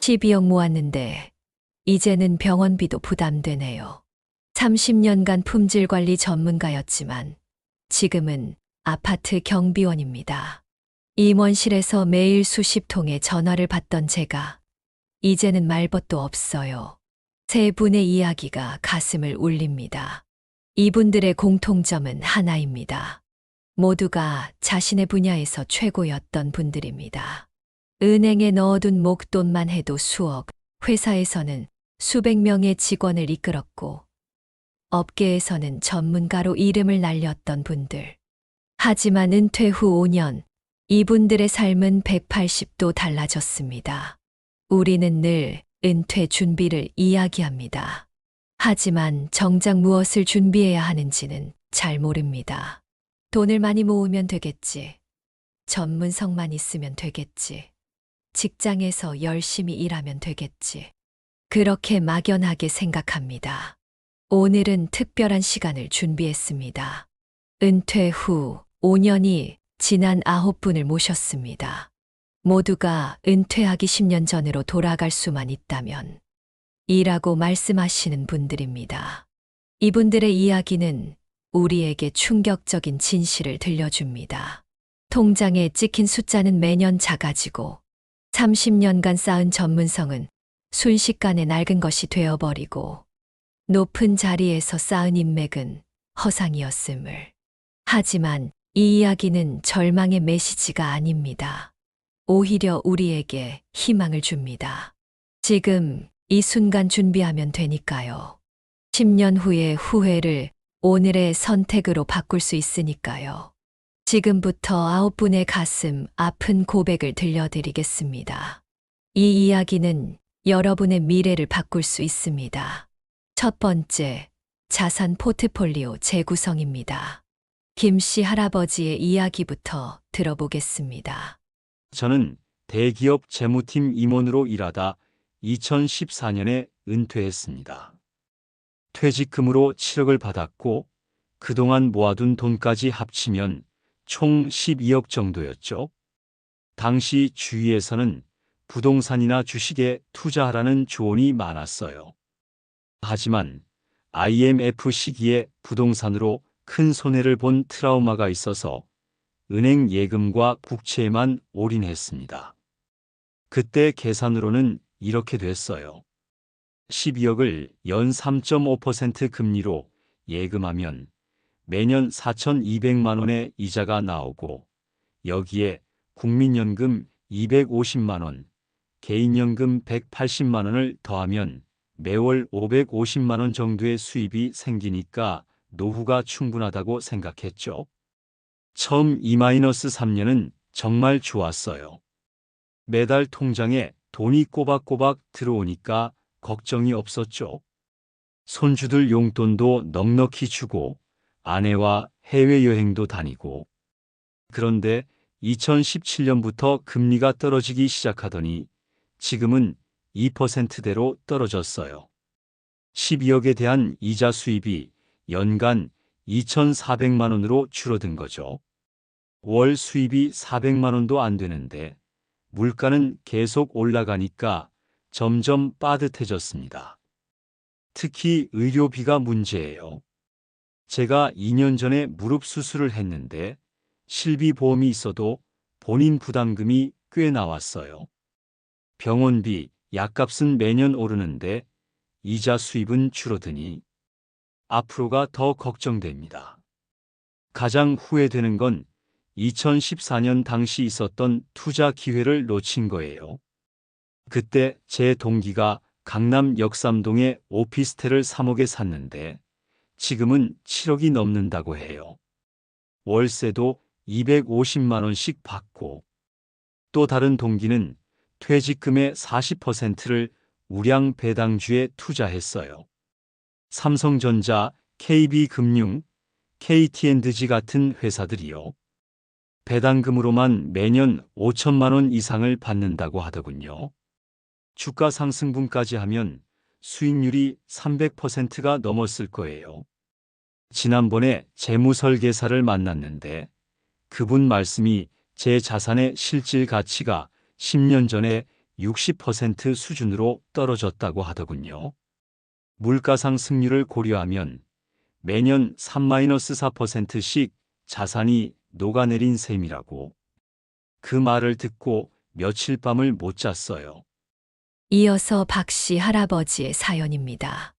12억 모았는데 이제는 병원비도 부담되네요. 30년간 품질 관리 전문가였지만 지금은 아파트 경비원입니다. 임원실에서 매일 수십 통의 전화를 받던 제가 이제는 말벗도 없어요. 세 분의 이야기가 가슴을 울립니다. 이분들의 공통점은 하나입니다. 모두가 자신의 분야에서 최고였던 분들입니다. 은행에 넣어둔 목돈만 해도 수억, 회사에서는 수백 명의 직원을 이끌었고, 업계에서는 전문가로 이름을 날렸던 분들. 하지만 은퇴 후 5년, 이분들의 삶은 180도 달라졌습니다. 우리는 늘 은퇴 준비를 이야기합니다. 하지만 정작 무엇을 준비해야 하는지는 잘 모릅니다. 돈을 많이 모으면 되겠지. 전문성만 있으면 되겠지. 직장에서 열심히 일하면 되겠지. 그렇게 막연하게 생각합니다. 오늘은 특별한 시간을 준비했습니다. 은퇴 후 5년이 지난 9분을 모셨습니다. 모두가 은퇴하기 10년 전으로 돌아갈 수만 있다면 이라고 말씀하시는 분들입니다. 이분들의 이야기는 우리에게 충격적인 진실을 들려줍니다. 통장에 찍힌 숫자는 매년 작아지고 30년간 쌓은 전문성은 순식간에 낡은 것이 되어버리고 높은 자리에서 쌓은 인맥은 허상이었음을. 하지만 이 이야기는 절망의 메시지가 아닙니다. 오히려 우리에게 희망을 줍니다. 지금 이 순간 준비하면 되니까요. 10년 후의 후회를 오늘의 선택으로 바꿀 수 있으니까요. 지금부터 9분의 가슴 아픈 고백을 들려드리겠습니다. 이 이야기는 여러분의 미래를 바꿀 수 있습니다. 첫 번째, 자산 포트폴리오 재구성입니다. 김 씨 할아버지의 이야기부터 들어보겠습니다. 저는 대기업 재무팀 임원으로 일하다 2014년에 은퇴했습니다. 퇴직금으로 7억을 받았고 그동안 모아둔 돈까지 합치면 총 12억 정도였죠. 당시 주위에서는 부동산이나 주식에 투자하라는 조언이 많았어요. 하지만 IMF 시기에 부동산으로 큰 손해를 본 트라우마가 있어서 은행 예금과 국채에만 올인했습니다. 그때 계산으로는 이렇게 됐어요. 12억을 연 3.5% 금리로 예금하면 매년 4,200만 원의 이자가 나오고 여기에 국민연금 250만 원, 개인연금 180만 원을 더하면 매월 550만 원 정도의 수입이 생기니까 노후가 충분하다고 생각했죠. 처음 2-3년은 정말 좋았어요. 매달 통장에 돈이 꼬박꼬박 들어오니까 걱정이 없었죠. 손주들 용돈도 넉넉히 주고 아내와 해외여행도 다니고. 그런데 2017년부터 금리가 떨어지기 시작하더니 지금은 2%대로 떨어졌어요. 12억에 대한 이자 수입이 연간 2,400만 원으로 줄어든 거죠. 월 수입이 400만 원도 안 되는데 물가는 계속 올라가니까 점점 빠듯해졌습니다. 특히 의료비가 문제예요. 제가 2년 전에 무릎 수술을 했는데 실비보험이 있어도 본인 부담금이 꽤 나왔어요. 병원비, 약값은 매년 오르는데 이자 수입은 줄어드니 앞으로가 더 걱정됩니다. 가장 후회되는 건 2014년 당시 있었던 투자 기회를 놓친 거예요. 그때 제 동기가 강남 역삼동에 오피스텔을 3억에 샀는데 지금은 7억이 넘는다고 해요. 월세도 250만 원씩 받고 또 다른 동기는 퇴직금의 40%를 우량 배당주에 투자했어요. 삼성전자, KB금융, KT&G 같은 회사들이요. 배당금으로만 매년 5천만 원 이상을 받는다고 하더군요. 주가 상승분까지 하면 수익률이 300%가 넘었을 거예요. 지난번에 재무설계사를 만났는데 그분 말씀이 제 자산의 실질 가치가 10년 전에 60% 수준으로 떨어졌다고 하더군요. 물가 상승률을 고려하면 매년 3-4%씩 자산이 녹아내린 셈이라고. 그 말을 듣고 며칠 밤을 못 잤어요. 이어서 박 씨 할아버지의 사연입니다.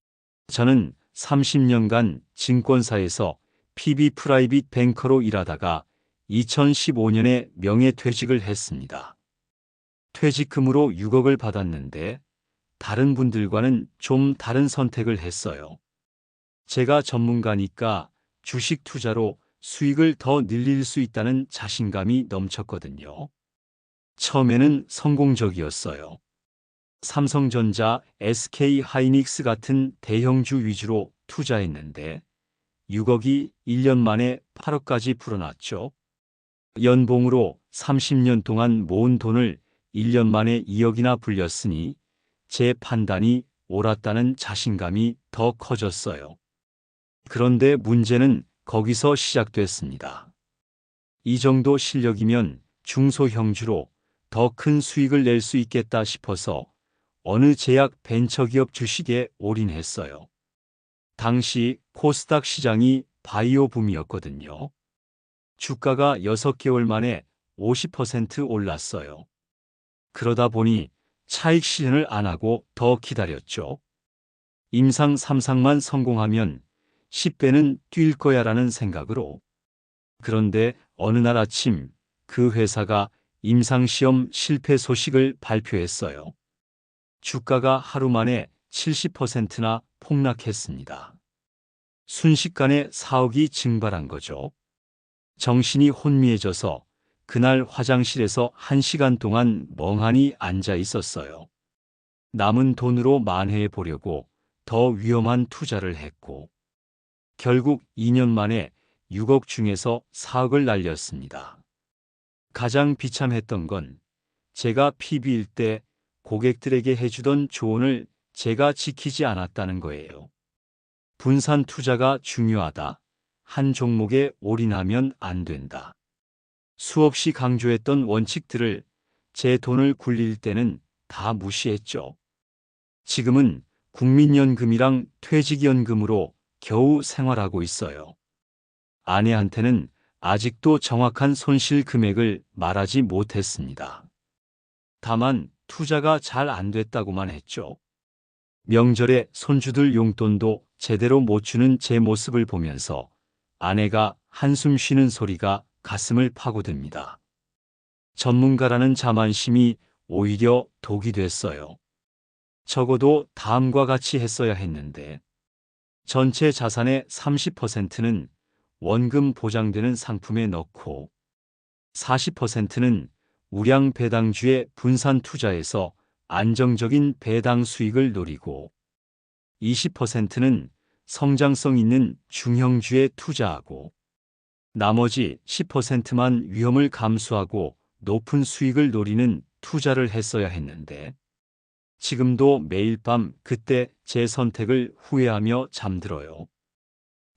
저는 30년간 증권사에서 PB 프라이빗 뱅커로 일하다가 2015년에 명예퇴직을 했습니다. 퇴직금으로 6억을 받았는데 다른 분들과는 좀 다른 선택을 했어요. 제가 전문가니까 주식 투자로 수익을 더 늘릴 수 있다는 자신감이 넘쳤거든요. 처음에는 성공적이었어요. 삼성전자, SK 하이닉스 같은 대형주 위주로 투자했는데 6억이 1년 만에 8억까지 불어났죠. 연봉으로 30년 동안 모은 돈을 1년 만에 2억이나 불렸으니 제 판단이 옳았다는 자신감이 더 커졌어요. 그런데 문제는 거기서 시작됐습니다. 이 정도 실력이면 중소형주로 더 큰 수익을 낼 수 있겠다 싶어서 어느 제약 벤처기업 주식에 올인했어요. 당시 코스닥 시장이 바이오 붐이었거든요. 주가가 6개월 만에 50% 올랐어요. 그러다 보니 차익 실현을 안 하고 더 기다렸죠. 임상 3상만 성공하면 10배는 뛸 거야라는 생각으로. 그런데 어느 날 아침 그 회사가 임상시험 실패 소식을 발표했어요. 주가가 하루 만에 70%나 폭락했습니다. 순식간에 4억이 증발한 거죠. 정신이 혼미해져서 그날 화장실에서 1시간 동안 멍하니 앉아 있었어요. 남은 돈으로 만회해 보려고 더 위험한 투자를 했고 결국 2년 만에 6억 중에서 4억을 날렸습니다. 가장 비참했던 건 제가 PB일 때 고객들에게 해주던 조언을 제가 지키지 않았다는 거예요. 분산 투자가 중요하다. 한 종목에 올인하면 안 된다. 수없이 강조했던 원칙들을 제 돈을 굴릴 때는 다 무시했죠. 지금은 국민연금이랑 퇴직연금으로 겨우 생활하고 있어요. 아내한테는 아직도 정확한 손실 금액을 말하지 못했습니다. 다만 투자가 잘 안 됐다고만 했죠. 명절에 손주들 용돈도 제대로 못 주는 제 모습을 보면서 아내가 한숨 쉬는 소리가 가슴을 파고듭니다. 전문가라는 자만심이 오히려 독이 됐어요. 적어도 다음과 같이 했어야 했는데 전체 자산의 30%는 원금 보장되는 상품에 넣고 40%는 우량 배당주에 분산 투자해서 안정적인 배당 수익을 노리고 20%는 성장성 있는 중형주에 투자하고 나머지 10%만 위험을 감수하고 높은 수익을 노리는 투자를 했어야 했는데 지금도 매일 밤 그때 제 선택을 후회하며 잠들어요.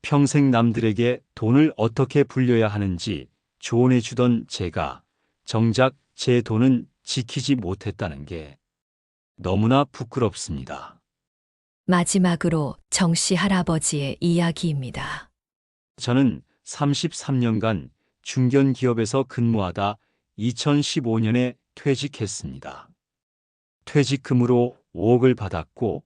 평생 남들에게 돈을 어떻게 불려야 하는지 조언해 주던 제가 정작 제 돈은 지키지 못했다는 게 너무나 부끄럽습니다. 마지막으로 정 씨 할아버지의 이야기입니다. 저는 33년간 중견기업에서 근무하다 2015년에 퇴직했습니다. 퇴직금으로 5억을 받았고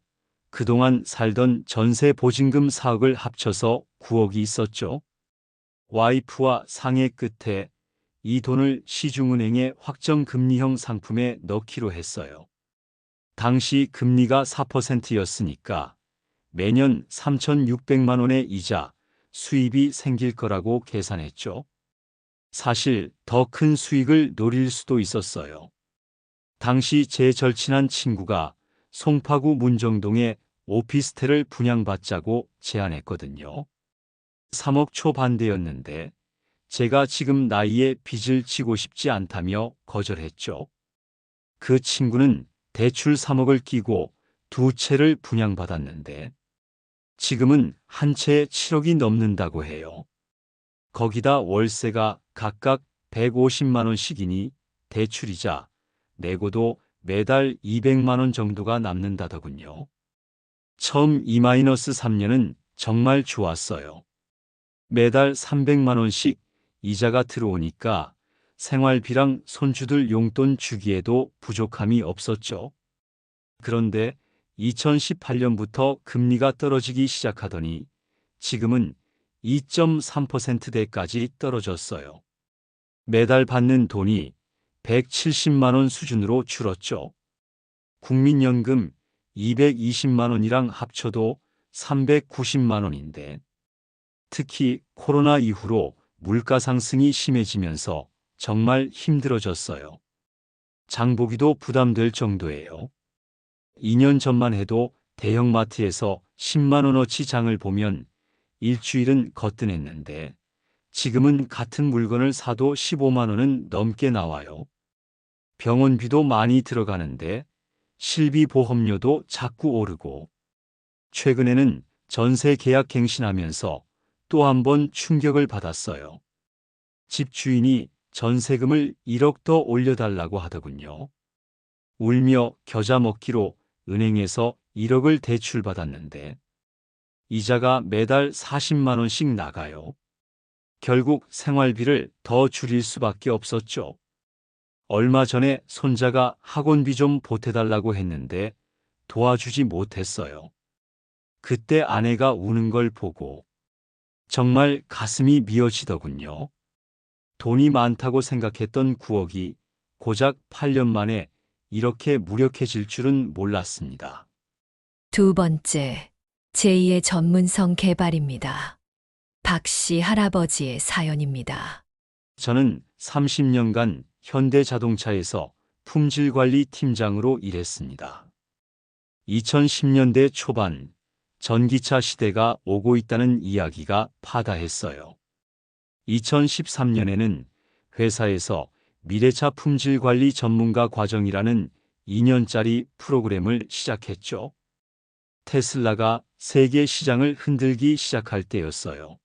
그동안 살던 전세 보증금 4억을 합쳐서 9억이 있었죠. 와이프와 상의 끝에 이 돈을 시중은행의 확정금리형 상품에 넣기로 했어요. 당시 금리가 4%였으니까 매년 3,600만 원의 이자, 수입이 생길 거라고 계산했죠. 사실 더 큰 수익을 노릴 수도 있었어요. 당시 제 절친한 친구가 송파구 문정동에 오피스텔을 분양받자고 제안했거든요. 3억 초반대였는데 제가 지금 나이에 빚을 지고 싶지 않다며 거절했죠. 그 친구는 대출 3억을 끼고 2채를 분양받았는데 지금은 한 채에 7억이 넘는다고 해요. 거기다 월세가 각각 150만 원씩이니 대출이자 내고도 매달 200만 원 정도가 남는다더군요. 처음 2-3년은 정말 좋았어요. 매달 300만 원씩 이자가 들어오니까 생활비랑 손주들 용돈 주기에도 부족함이 없었죠. 그런데 2018년부터 금리가 떨어지기 시작하더니 지금은 2.3%대까지 떨어졌어요. 매달 받는 돈이 170만 원 수준으로 줄었죠. 국민연금 220만 원이랑 합쳐도 390만 원인데 특히 코로나 이후로 물가 상승이 심해지면서 정말 힘들어졌어요. 장보기도 부담될 정도예요. 2년 전만 해도 대형마트에서 10만 원어치 장을 보면 일주일은 거뜬했는데 지금은 같은 물건을 사도 15만 원은 넘게 나와요. 병원비도 많이 들어가는데 실비보험료도 자꾸 오르고 최근에는 전세 계약 갱신하면서 또 한 번 충격을 받았어요. 집주인이 전세금을 1억 더 올려달라고 하더군요. 울며 겨자 먹기로 은행에서 1억을 대출받았는데 이자가 매달 40만 원씩 나가요. 결국 생활비를 더 줄일 수밖에 없었죠. 얼마 전에 손자가 학원비 좀 보태달라고 했는데 도와주지 못했어요. 그때 아내가 우는 걸 보고 정말 가슴이 미어지더군요. 돈이 많다고 생각했던 9억이 고작 8년 만에 이렇게 무력해질 줄은 몰랐습니다. 두 번째, 제2의 전문성 개발입니다. 박씨 할아버지의 사연입니다. 저는 30년간 현대자동차에서 품질관리 팀장으로 일했습니다. 2010년대 초반 전기차 시대가 오고 있다는 이야기가 파다했어요. 2013년에는 회사에서 미래차 품질관리 전문가 과정이라는 2년짜리 프로그램을 시작했죠. 테슬라가 세계 시장을 흔들기 시작할 때였어요.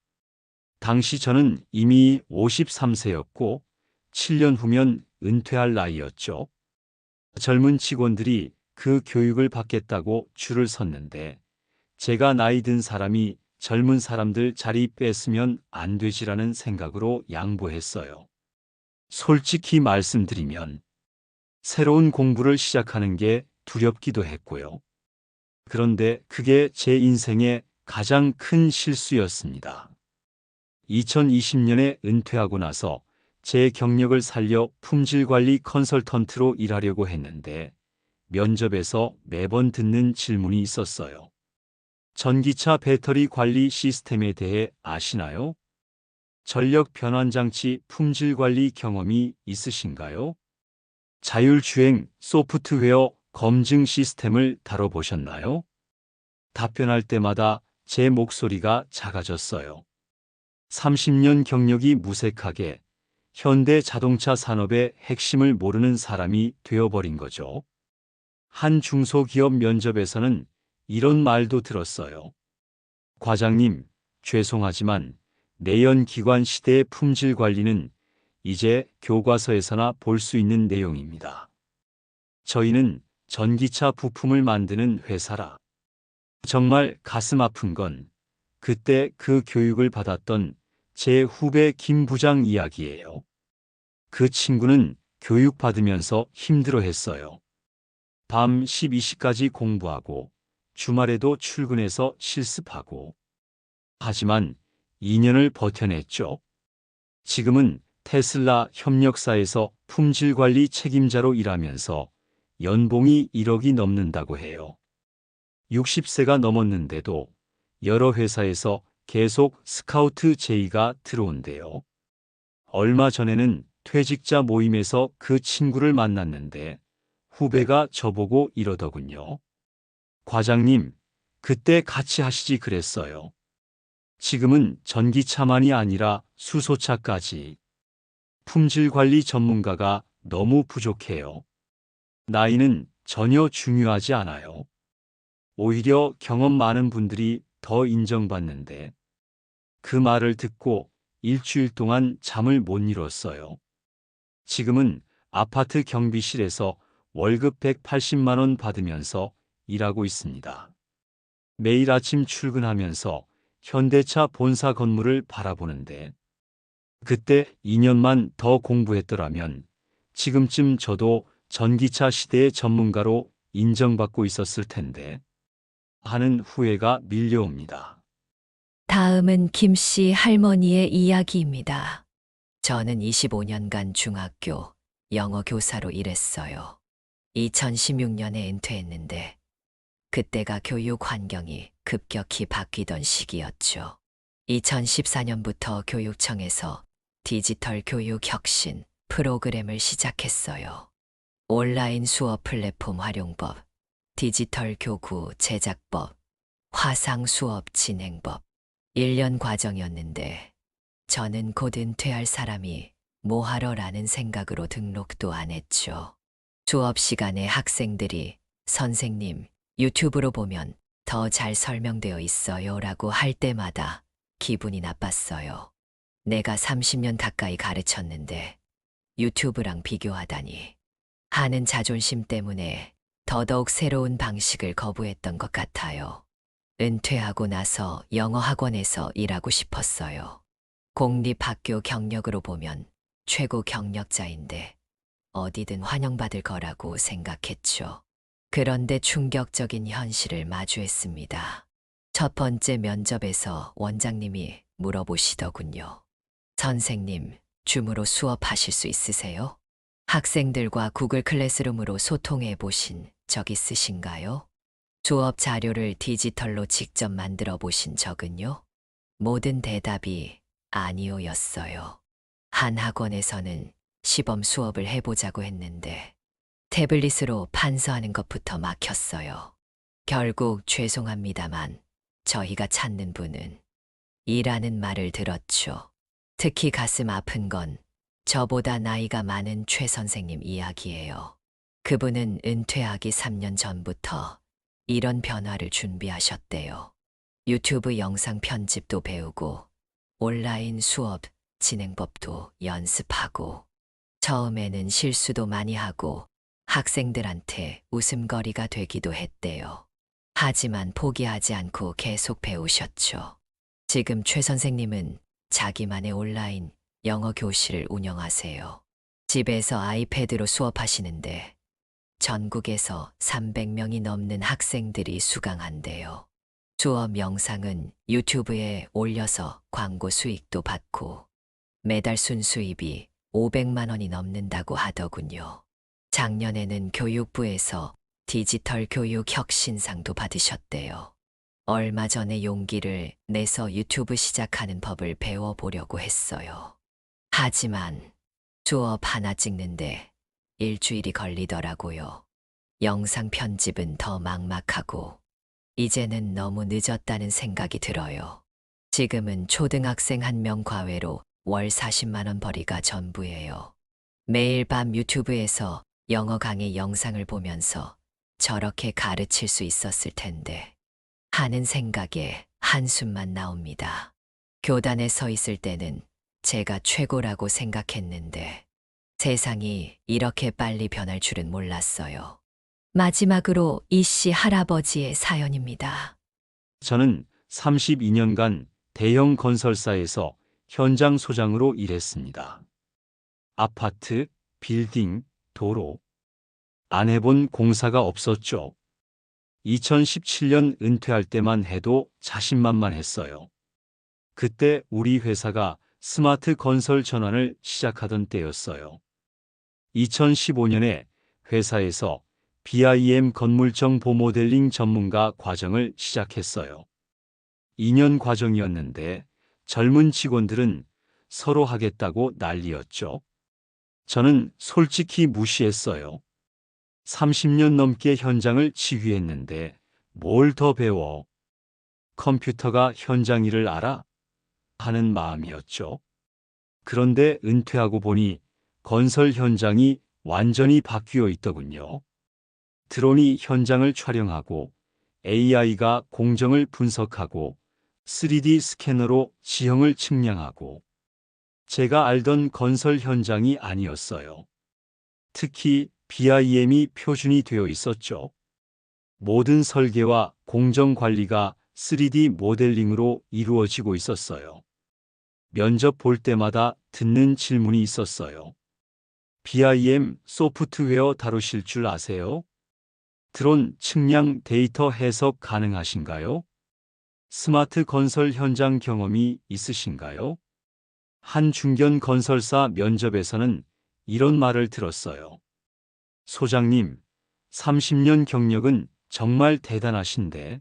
당시 저는 이미 53세였고 7년 후면 은퇴할 나이였죠. 젊은 직원들이 그 교육을 받겠다고 줄을 섰는데 제가 나이 든 사람이 젊은 사람들 자리 뺐으면 안 되지라는 생각으로 양보했어요. 솔직히 말씀드리면 새로운 공부를 시작하는 게 두렵기도 했고요. 그런데 그게 제 인생의 가장 큰 실수였습니다. 2020년에 은퇴하고 나서 제 경력을 살려 품질관리 컨설턴트로 일하려고 했는데 면접에서 매번 듣는 질문이 있었어요. 전기차 배터리 관리 시스템에 대해 아시나요? 전력 변환 장치 품질 관리 경험이 있으신가요? 자율주행 소프트웨어 검증 시스템을 다뤄보셨나요? 답변할 때마다 제 목소리가 작아졌어요. 30년 경력이 무색하게 현대 자동차 산업의 핵심을 모르는 사람이 되어버린 거죠. 한 중소기업 면접에서는 이런 말도 들었어요. 과장님, 죄송하지만 내연기관 시대의 품질 관리는 이제 교과서에서나 볼 수 있는 내용입니다. 저희는 전기차 부품을 만드는 회사라. 정말 가슴 아픈 건 그때 그 교육을 받았던 제 후배 김 부장 이야기예요. 그 친구는 교육받으면서 힘들어했어요. 밤 12시까지 공부하고 주말에도 출근해서 실습하고. 하지만 2년을 버텨냈죠. 지금은 테슬라 협력사에서 품질관리 책임자로 일하면서 연봉이 1억이 넘는다고 해요. 60세가 넘었는데도 여러 회사에서 계속 스카우트 제의가 들어온대요. 얼마 전에는 퇴직자 모임에서 그 친구를 만났는데 후배가 저보고 이러더군요. 과장님, 그때 같이 하시지 그랬어요. 지금은 전기차만이 아니라 수소차까지. 품질관리 전문가가 너무 부족해요. 나이는 전혀 중요하지 않아요. 오히려 경험 많은 분들이 더 인정받는데 그 말을 듣고 일주일 동안 잠을 못 이뤘어요. 지금은 아파트 경비실에서 월급 180만 원 받으면서 일하고 있습니다. 매일 아침 출근하면서 현대차 본사 건물을 바라보는데 그때 2년만 더 공부했더라면 지금쯤 저도 전기차 시대의 전문가로 인정받고 있었을 텐데 하는 후회가 밀려옵니다. 다음은 김 씨 할머니의 이야기입니다. 저는 25년간 중학교 영어 교사로 일했어요. 2016년에 은퇴했는데 그때가 교육 환경이 급격히 바뀌던 시기였죠. 2014년부터 교육청에서 디지털 교육 혁신 프로그램을 시작했어요. 온라인 수업 플랫폼 활용법, 디지털 교구 제작법, 화상 수업 진행법, 1년 과정이었는데 저는 곧 은퇴할 사람이 뭐하러라는 생각으로 등록도 안 했죠. 수업 시간에 학생들이 선생님, 유튜브로 보면 더 잘 설명되어 있어요 라고 할 때마다 기분이 나빴어요. 내가 30년 가까이 가르쳤는데 유튜브랑 비교하다니 하는 자존심 때문에 더더욱 새로운 방식을 거부했던 것 같아요. 은퇴하고 나서 영어 학원에서 일하고 싶었어요. 공립학교 경력으로 보면 최고 경력자인데 어디든 환영받을 거라고 생각했죠. 그런데 충격적인 현실을 마주했습니다. 첫 번째 면접에서 원장님이 물어보시더군요. 선생님, 줌으로 수업하실 수 있으세요? 학생들과 구글 클래스룸으로 소통해 보신 적 있으신가요? 수업 자료를 디지털로 직접 만들어 보신 적은요? 모든 대답이 아니오였어요. 한 학원에서는 시범 수업을 해보자고 했는데 태블릿으로 판서하는 것부터 막혔어요. 결국 죄송합니다만 저희가 찾는 분은 이라는 말을 들었죠. 특히 가슴 아픈 건 저보다 나이가 많은 최 선생님 이야기예요. 그분은 은퇴하기 3년 전부터 이런 변화를 준비하셨대요. 유튜브 영상 편집도 배우고 온라인 수업 진행법도 연습하고 처음에는 실수도 많이 하고 학생들한테 웃음거리가 되기도 했대요. 하지만 포기하지 않고 계속 배우셨죠. 지금 최 선생님은 자기만의 온라인 영어 교실을 운영하세요. 집에서 아이패드로 수업하시는데 전국에서 300명이 넘는 학생들이 수강한대요. 수업 영상은 유튜브에 올려서 광고 수익도 받고 매달 순수입이 500만 원이 넘는다고 하더군요. 작년에는 교육부에서 디지털 교육 혁신상도 받으셨대요. 얼마 전에 용기를 내서 유튜브 시작하는 법을 배워보려고 했어요. 하지만 수업 하나 찍는데 일주일이 걸리더라고요. 영상 편집은 더 막막하고 이제는 너무 늦었다는 생각이 들어요. 지금은 초등학생 1명 과외로 월 40만 원 벌이가 전부예요. 매일 밤 유튜브에서 영어 강의 영상을 보면서 저렇게 가르칠 수 있었을 텐데 하는 생각에 한숨만 나옵니다. 교단에 서 있을 때는 제가 최고라고 생각했는데 세상이 이렇게 빨리 변할 줄은 몰랐어요. 마지막으로 이 씨 할아버지의 사연입니다. 저는 32년간 대형 건설사에서 현장 소장으로 일했습니다. 아파트, 빌딩, 도로. 안 해본 공사가 없었죠. 2017년 은퇴할 때만 해도 자신만만했어요. 그때 우리 회사가 스마트 건설 전환을 시작하던 때였어요. 2015년에 회사에서 BIM 건물 정보 모델링 전문가 과정을 시작했어요. 2년 과정이었는데 젊은 직원들은 서로 하겠다고 난리였죠. 저는 솔직히 무시했어요. 30년 넘게 현장을 지휘했는데 뭘 더 배워? 컴퓨터가 현장 일을 알아? 하는 마음이었죠. 그런데 은퇴하고 보니 건설 현장이 완전히 바뀌어 있더군요. 드론이 현장을 촬영하고 AI가 공정을 분석하고 3D 스캐너로 지형을 측량하고 제가 알던 건설 현장이 아니었어요. 특히 BIM이 표준이 되어 있었죠. 모든 설계와 공정 관리가 3D 모델링으로 이루어지고 있었어요. 면접 볼 때마다 듣는 질문이 있었어요. BIM 소프트웨어 다루실 줄 아세요? 드론 측량 데이터 해석 가능하신가요? 스마트 건설 현장 경험이 있으신가요? 한 중견 건설사 면접에서는 이런 말을 들었어요. 소장님, 30년 경력은 정말 대단하신데,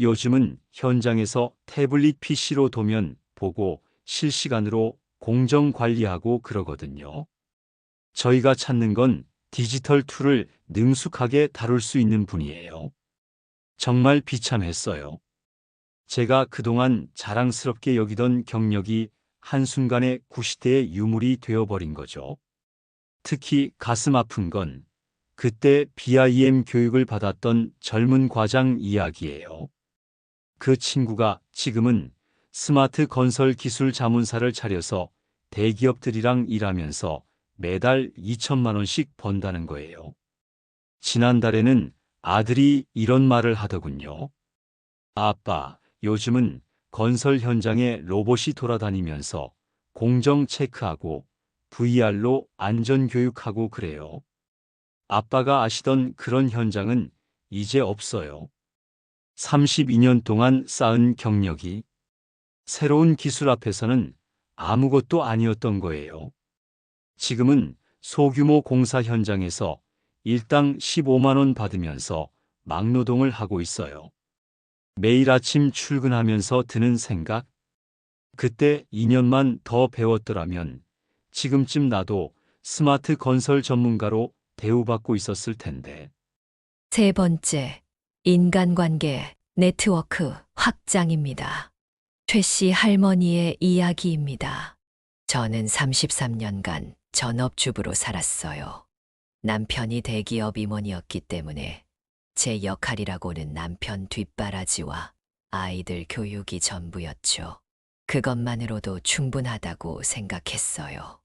요즘은 현장에서 태블릿 PC로 도면 보고 실시간으로 공정 관리하고 그러거든요. 저희가 찾는 건 디지털 툴을 능숙하게 다룰 수 있는 분이에요. 정말 비참했어요. 제가 그동안 자랑스럽게 여기던 경력이 한순간에 구시대의 유물이 되어버린 거죠. 특히 가슴 아픈 건 그때 BIM 교육을 받았던 젊은 과장 이야기예요. 그 친구가 지금은 스마트 건설 기술 자문사를 차려서 대기업들이랑 일하면서 매달 2천만 원씩 번다는 거예요. 지난달에는 아들이 이런 말을 하더군요. 아빠, 요즘은 건설 현장에 로봇이 돌아다니면서 공정 체크하고 VR로 안전 교육하고 그래요. 아빠가 아시던 그런 현장은 이제 없어요. 32년 동안 쌓은 경력이 새로운 기술 앞에서는 아무것도 아니었던 거예요. 지금은 소규모 공사 현장에서 일당 15만 원 받으면서 막노동을 하고 있어요. 매일 아침 출근하면서 드는 생각? 그때 2년만 더 배웠더라면 지금쯤 나도 스마트 건설 전문가로 대우받고 있었을 텐데. 세 번째, 인간관계, 네트워크 확장입니다. 최 씨 할머니의 이야기입니다. 저는 33년간 전업주부로 살았어요. 남편이 대기업 임원이었기 때문에 제 역할이라고는 남편 뒷바라지와 아이들 교육이 전부였죠. 그것만으로도 충분하다고 생각했어요.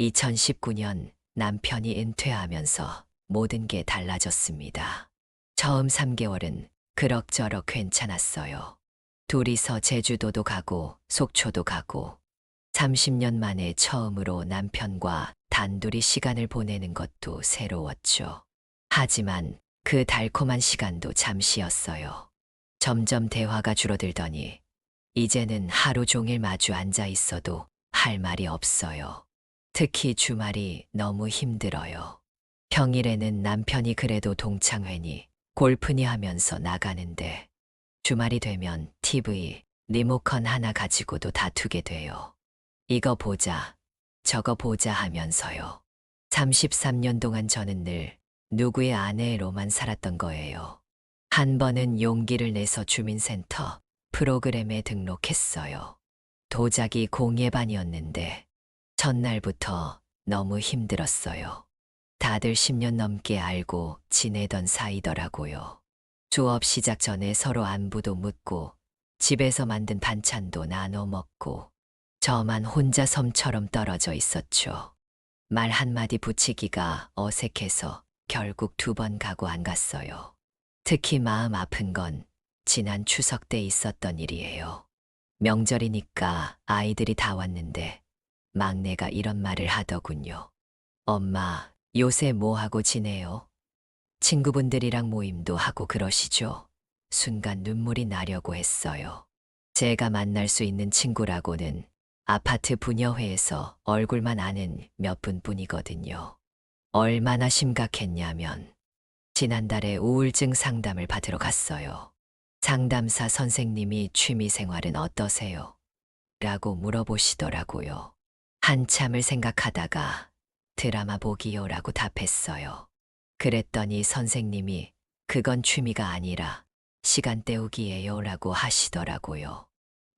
2019년 남편이 은퇴하면서 모든 게 달라졌습니다. 처음 3개월은 그럭저럭 괜찮았어요. 둘이서 제주도도 가고 속초도 가고 30년 만에 처음으로 남편과 단둘이 시간을 보내는 것도 새로웠죠. 하지만 그 달콤한 시간도 잠시였어요. 점점 대화가 줄어들더니 이제는 하루 종일 마주 앉아 있어도 할 말이 없어요. 특히 주말이 너무 힘들어요. 평일에는 남편이 그래도 동창회니 골프니 하면서 나가는데 주말이 되면 TV, 리모컨 하나 가지고도 다투게 돼요. 이거 보자, 저거 보자 하면서요. 33년 동안 저는 늘 누구의 아내로만 살았던 거예요. 한 번은 용기를 내서 주민센터 프로그램에 등록했어요. 도자기 공예반이었는데 첫날부터 너무 힘들었어요. 다들 10년 넘게 알고 지내던 사이더라고요. 수업 시작 전에 서로 안부도 묻고 집에서 만든 반찬도 나눠 먹고 저만 혼자 섬처럼 떨어져 있었죠. 말 한마디 붙이기가 어색해서 결국 2번 가고 안 갔어요. 특히 마음 아픈 건 지난 추석 때 있었던 일이에요. 명절이니까 아이들이 다 왔는데 막내가 이런 말을 하더군요. 엄마, 요새 뭐 하고 지내요? 친구분들이랑 모임도 하고 그러시죠? 순간 눈물이 나려고 했어요. 제가 만날 수 있는 친구라고는 아파트 분여회에서 얼굴만 아는 몇 분뿐이거든요. 얼마나 심각했냐면 지난달에 우울증 상담을 받으러 갔어요. 상담사 선생님이 취미생활은 어떠세요? 라고 물어보시더라고요. 한참을 생각하다가 드라마 보기요 라고 답했어요. 그랬더니 선생님이 그건 취미가 아니라 시간 때우기예요 라고 하시더라고요.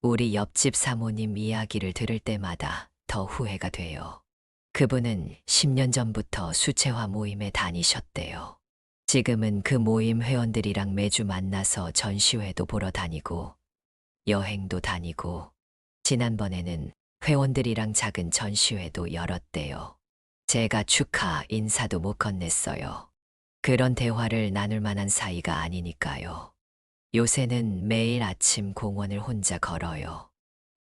우리 옆집 사모님 이야기를 들을 때마다 더 후회가 돼요. 그분은 10년 전부터 수채화 모임에 다니셨대요. 지금은 그 모임 회원들이랑 매주 만나서 전시회도 보러 다니고 여행도 다니고 지난번에는 회원들이랑 작은 전시회도 열었대요. 제가 축하 인사도 못 건넸어요. 그런 대화를 나눌 만한 사이가 아니니까요. 요새는 매일 아침 공원을 혼자 걸어요.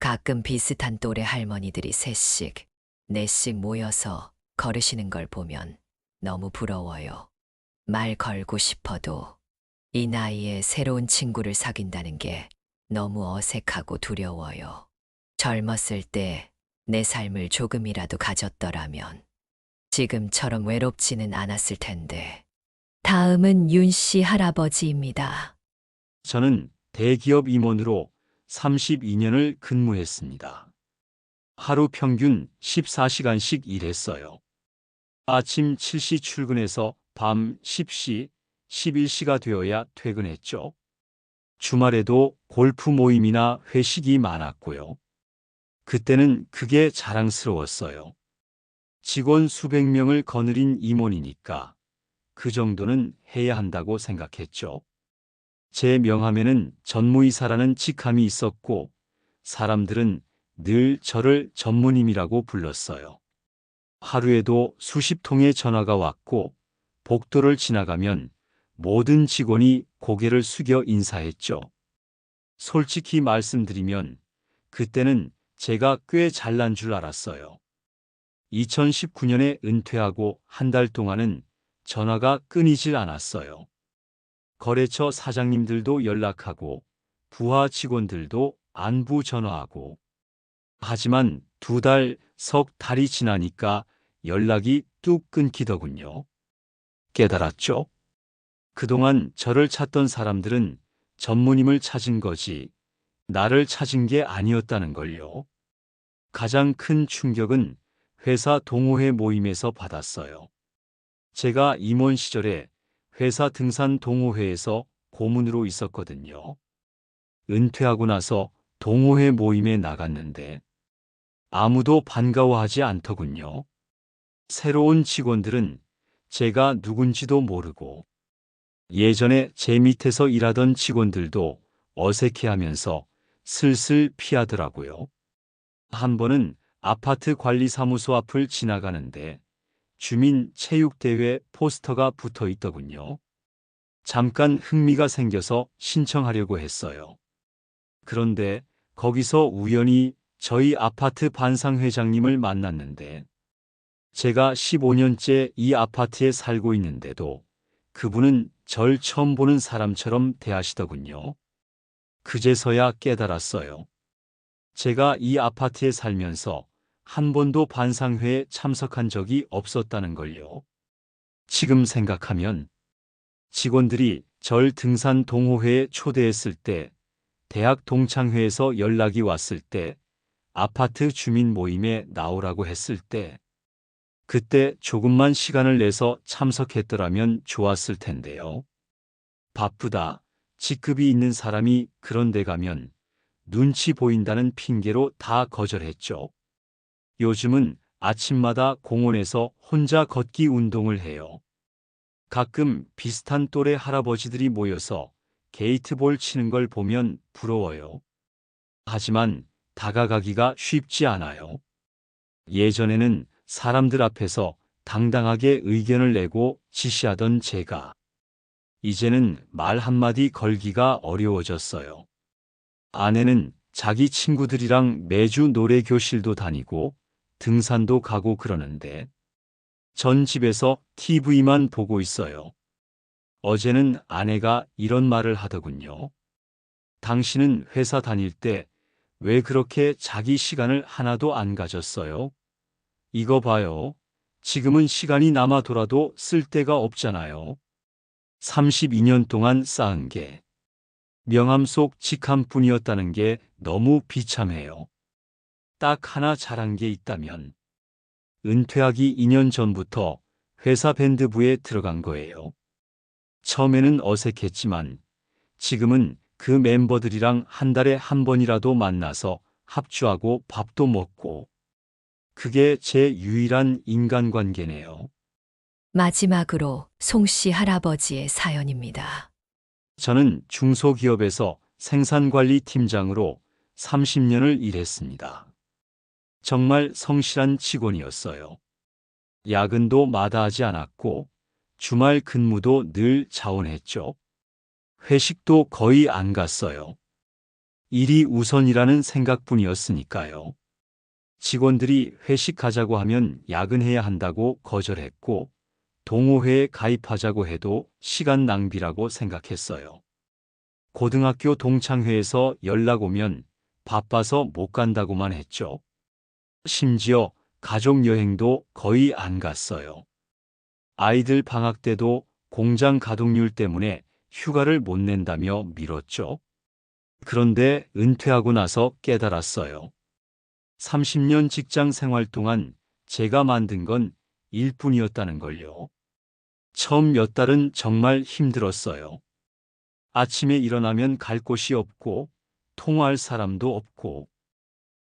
가끔 비슷한 또래 할머니들이 셋씩, 넷씩 모여서 걸으시는 걸 보면 너무 부러워요. 말 걸고 싶어도 이 나이에 새로운 친구를 사귄다는 게 너무 어색하고 두려워요. 젊었을 때 내 삶을 조금이라도 가졌더라면 지금처럼 외롭지는 않았을 텐데. 다음은 윤 씨 할아버지입니다. 저는 대기업 임원으로 32년을 근무했습니다. 하루 평균 14시간씩 일했어요. 아침 7시 출근해서 밤 10시, 11시가 되어야 퇴근했죠. 주말에도 골프 모임이나 회식이 많았고요. 그때는 그게 자랑스러웠어요. 직원 수백 명을 거느린 임원이니까 그 정도는 해야 한다고 생각했죠. 제 명함에는 전무이사라는 직함이 있었고 사람들은 늘 저를 전무님이라고 불렀어요. 하루에도 수십 통의 전화가 왔고 복도를 지나가면 모든 직원이 고개를 숙여 인사했죠. 솔직히 말씀드리면 그때는 제가 꽤 잘난 줄 알았어요. 2019년에 은퇴하고 한 달 동안은 전화가 끊이질 않았어요. 거래처 사장님들도 연락하고 부하 직원들도 안부 전화하고. 하지만 두 달, 석 달이 지나니까 연락이 뚝 끊기더군요. 깨달았죠? 그동안 저를 찾던 사람들은 전무님을 찾은 거지 나를 찾은 게 아니었다는 걸요. 가장 큰 충격은 회사 동호회 모임에서 받았어요. 제가 임원 시절에 회사 등산 동호회에서 고문으로 있었거든요. 은퇴하고 나서 동호회 모임에 나갔는데 아무도 반가워하지 않더군요. 새로운 직원들은 제가 누군지도 모르고 예전에 제 밑에서 일하던 직원들도 어색해하면서 슬슬 피하더라고요. 한 번은 아파트 관리사무소 앞을 지나가는데 주민 체육대회 포스터가 붙어 있더군요. 잠깐 흥미가 생겨서 신청하려고 했어요. 그런데 거기서 우연히 저희 아파트 반상회장님을 만났는데 제가 15년째 이 아파트에 살고 있는데도 그분은 절 처음 보는 사람처럼 대하시더군요. 그제서야 깨달았어요. 제가 이 아파트에 살면서 한 번도 반상회에 참석한 적이 없었다는 걸요. 지금 생각하면 직원들이 절 등산 동호회에 초대했을 때, 대학 동창회에서 연락이 왔을 때, 아파트 주민 모임에 나오라고 했을 때, 그때 조금만 시간을 내서 참석했더라면 좋았을 텐데요. 바쁘다, 직급이 있는 사람이 그런 데 가면 눈치 보인다는 핑계로 다 거절했죠. 요즘은 아침마다 공원에서 혼자 걷기 운동을 해요. 가끔 비슷한 또래 할아버지들이 모여서 게이트볼 치는 걸 보면 부러워요. 하지만 다가가기가 쉽지 않아요. 예전에는 사람들 앞에서 당당하게 의견을 내고 지시하던 제가 이제는 말 한마디 걸기가 어려워졌어요. 아내는 자기 친구들이랑 매주 노래 교실도 다니고 등산도 가고 그러는데 전 집에서 TV만 보고 있어요. 어제는 아내가 이런 말을 하더군요. 당신은 회사 다닐 때 왜 그렇게 자기 시간을 하나도 안 가졌어요? 이거 봐요. 지금은 시간이 남아 돌아도 쓸 데가 없잖아요. 32년 동안 쌓은 게 명함 속 직함뿐이었다는 게 너무 비참해요. 딱 하나 잘한 게 있다면 은퇴하기 2년 전부터 회사 밴드부에 들어간 거예요. 처음에는 어색했지만 지금은 그 멤버들이랑 한 달에 한 번이라도 만나서 합주하고 밥도 먹고 그게 제 유일한 인간관계네요. 마지막으로 송 씨 할아버지의 사연입니다. 저는 중소기업에서 생산관리 팀장으로 30년을 일했습니다. 정말 성실한 직원이었어요. 야근도 마다하지 않았고 주말 근무도 늘 자원했죠. 회식도 거의 안 갔어요. 일이 우선이라는 생각뿐이었으니까요. 직원들이 회식 가자고 하면 야근해야 한다고 거절했고, 동호회에 가입하자고 해도 시간 낭비라고 생각했어요. 고등학교 동창회에서 연락 오면 바빠서 못 간다고만 했죠. 심지어 가족 여행도 거의 안 갔어요. 아이들 방학 때도 공장 가동률 때문에 휴가를 못 낸다며 미뤘죠. 그런데 은퇴하고 나서 깨달았어요. 30년 직장 생활 동안 제가 만든 건 일뿐이었다는 걸요. 처음 몇 달은 정말 힘들었어요. 아침에 일어나면 갈 곳이 없고, 통화할 사람도 없고,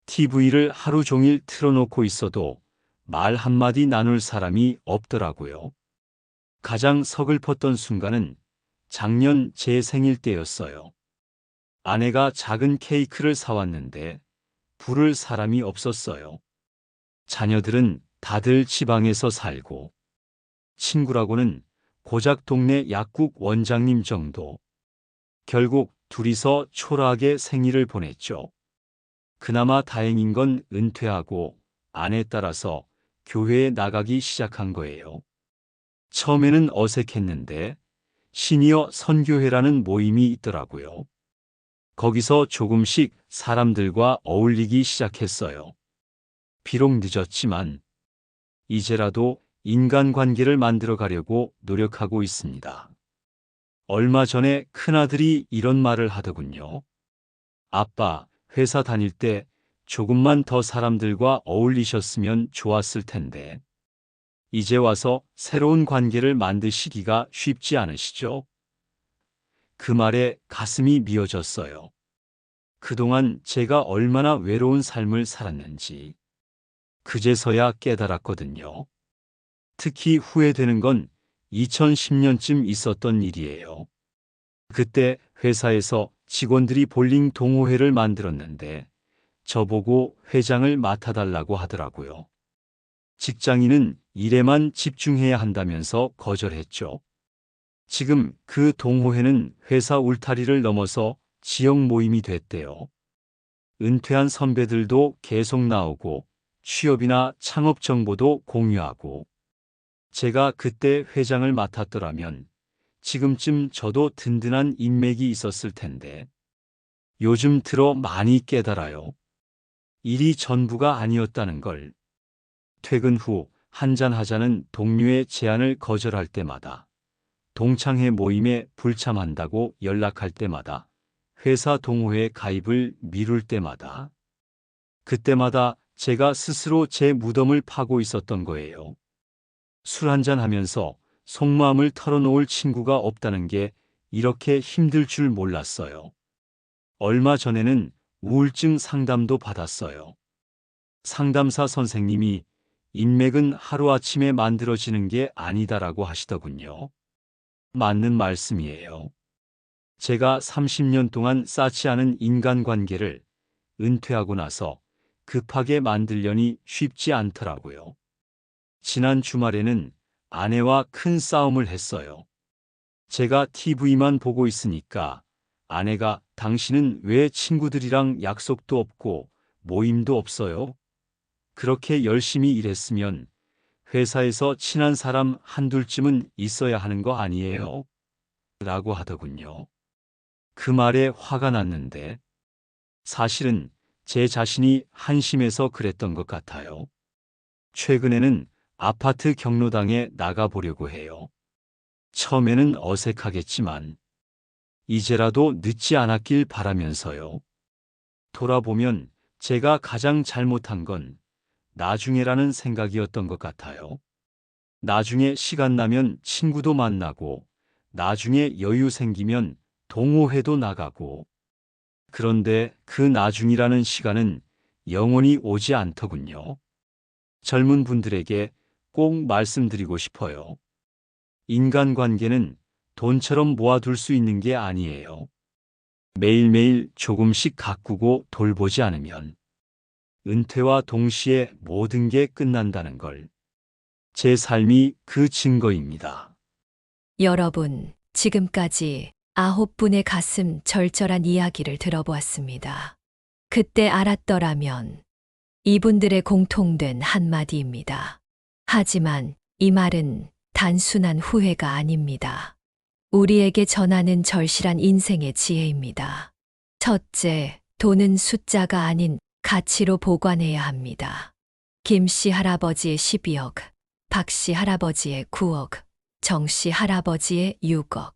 TV를 하루 종일 틀어놓고 있어도 말 한마디 나눌 사람이 없더라고요. 가장 서글펐던 순간은 작년 제 생일 때였어요. 아내가 작은 케이크를 사왔는데 부를 사람이 없었어요. 자녀들은 다들 지방에서 살고, 친구라고는 고작 동네 약국 원장님 정도. 결국 둘이서 초라하게 생일을 보냈죠. 그나마 다행인 건 은퇴하고 아내 따라서 교회에 나가기 시작한 거예요. 처음에는 어색했는데 시니어 선교회라는 모임이 있더라고요. 거기서 조금씩 사람들과 어울리기 시작했어요. 비록 늦었지만 이제라도 인간관계를 만들어 가려고 노력하고 있습니다. 얼마 전에 큰아들이 이런 말을 하더군요. 아빠, 회사 다닐 때 조금만 더 사람들과 어울리셨으면 좋았을 텐데. 이제 와서 새로운 관계를 만드시기가 쉽지 않으시죠? 그 말에 가슴이 미어졌어요. 그동안 제가 얼마나 외로운 삶을 살았는지 그제서야 깨달았거든요. 특히 후회되는 건 2010년쯤 있었던 일이에요. 그때 회사에서 직원들이 볼링 동호회를 만들었는데 저보고 회장을 맡아달라고 하더라고요. 직장인은 일에만 집중해야 한다면서 거절했죠. 지금 그 동호회는 회사 울타리를 넘어서 지역 모임이 됐대요. 은퇴한 선배들도 계속 나오고 취업이나 창업 정보도 공유하고, 제가 그때 회장을 맡았더라면 지금쯤 저도 든든한 인맥이 있었을 텐데. 요즘 들어 많이 깨달아요. 일이 전부가 아니었다는 걸. 퇴근 후 한잔하자는 동료의 제안을 거절할 때마다, 동창회 모임에 불참한다고 연락할 때마다, 회사 동호회 가입을 미룰 때마다, 그때마다 제가 스스로 제 무덤을 파고 있었던 거예요. 술 한잔 하면서 속마음을 털어놓을 친구가 없다는 게 이렇게 힘들 줄 몰랐어요. 얼마 전에는 우울증 상담도 받았어요. 상담사 선생님이 인맥은 하루아침에 만들어지는 게 아니다라고 하시더군요. 맞는 말씀이에요. 제가 30년 동안 쌓지 않은 인간관계를 은퇴하고 나서 급하게 만들려니 쉽지 않더라고요. 지난 주말에는 아내와 큰 싸움을 했어요. 제가 TV만 보고 있으니까 아내가 당신은 왜 친구들이랑 약속도 없고 모임도 없어요? 그렇게 열심히 일했으면 회사에서 친한 사람 한둘쯤은 있어야 하는 거 아니에요? 라고 하더군요. 그 말에 화가 났는데 사실은 제 자신이 한심해서 그랬던 것 같아요. 최근에는 아파트 경로당에 나가보려고 해요. 처음에는 어색하겠지만 이제라도 늦지 않았길 바라면서요. 돌아보면 제가 가장 잘못한 건 나중에라는 생각이었던 것 같아요. 나중에 시간 나면 친구도 만나고, 나중에 여유 생기면 동호회도 나가고. 그런데 그 나중이라는 시간은 영원히 오지 않더군요. 젊은 분들에게 꼭 말씀드리고 싶어요. 인간관계는 돈처럼 모아둘 수 있는 게 아니에요. 매일매일 조금씩 가꾸고 돌보지 않으면 은퇴와 동시에 모든 게 끝난다는 걸. 제 삶이 그 증거입니다. 여러분, 지금까지 9분의 가슴 절절한 이야기를 들어보았습니다. 그때 알았더라면 이분들의 공통된 한마디입니다. 하지만 이 말은 단순한 후회가 아닙니다. 우리에게 전하는 절실한 인생의 지혜입니다. 첫째, 돈은 숫자가 아닌 가치로 보관해야 합니다. 김 씨 할아버지의 12억, 박 씨 할아버지의 9억, 정 씨 할아버지의 6억.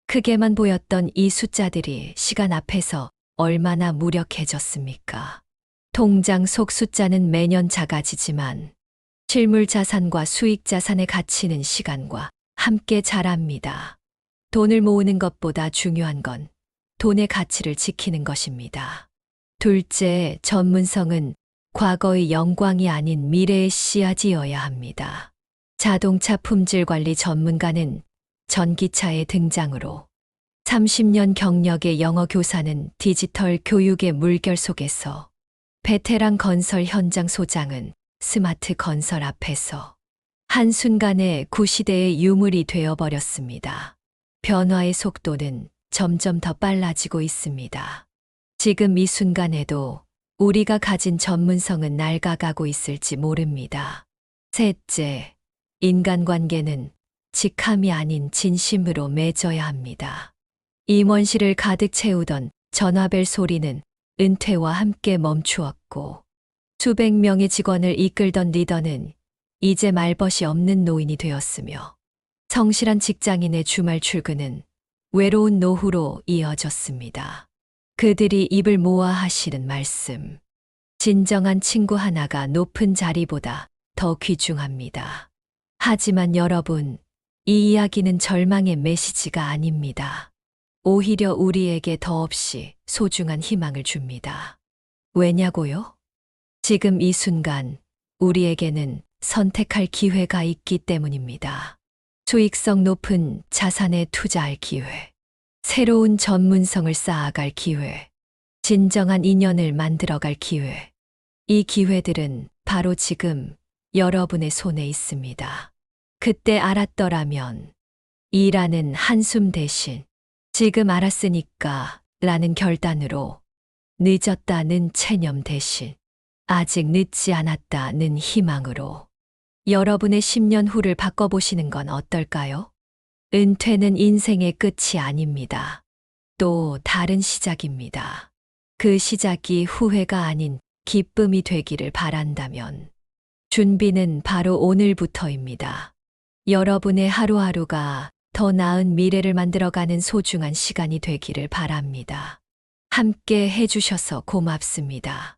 크게만 보였던 이 숫자들이 시간 앞에서 얼마나 무력해졌습니까? 통장 속 숫자는 매년 작아지지만 실물 자산과 수익 자산의 가치는 시간과 함께 자랍니다. 돈을 모으는 것보다 중요한 건 돈의 가치를 지키는 것입니다. 둘째, 전문성은 과거의 영광이 아닌 미래의 씨앗이어야 합니다. 자동차 품질 관리 전문가는 전기차의 등장으로 30년 경력의 영어 교사는 디지털 교육의 물결 속에서 베테랑 건설 현장 소장은 스마트 건설 앞에서 한순간에 구시대의 유물이 되어버렸습니다. 변화의 속도는 점점 더 빨라지고 있습니다. 지금 이 순간에도 우리가 가진 전문성은 낡아가고 있을지 모릅니다. 셋째, 인간관계는 직함이 아닌 진심으로 맺어야 합니다. 임원실을 가득 채우던 전화벨 소리는 은퇴와 함께 멈추었고 수백 명의 직원을 이끌던 리더는 이제 말벗이 없는 노인이 되었으며 성실한 직장인의 주말 출근은 외로운 노후로 이어졌습니다. 그들이 입을 모아 하시는 말씀. 진정한 친구 하나가 높은 자리보다 더 귀중합니다. 하지만 여러분, 이 이야기는 절망의 메시지가 아닙니다. 오히려 우리에게 더없이 소중한 희망을 줍니다. 왜냐고요? 지금 이 순간 우리에게는 선택할 기회가 있기 때문입니다. 수익성 높은 자산에 투자할 기회, 새로운 전문성을 쌓아갈 기회, 진정한 인연을 만들어갈 기회. 이 기회들은 바로 지금 여러분의 손에 있습니다. 그때 알았더라면 이라는 한숨 대신 지금 알았으니까 라는 결단으로 늦었다는 체념 대신 아직 늦지 않았다는 희망으로 여러분의 10년 후를 바꿔보시는 건 어떨까요? 은퇴는 인생의 끝이 아닙니다. 또 다른 시작입니다. 그 시작이 후회가 아닌 기쁨이 되기를 바란다면 준비는 바로 오늘부터입니다. 여러분의 하루하루가 더 나은 미래를 만들어가는 소중한 시간이 되기를 바랍니다. 함께 해주셔서 고맙습니다.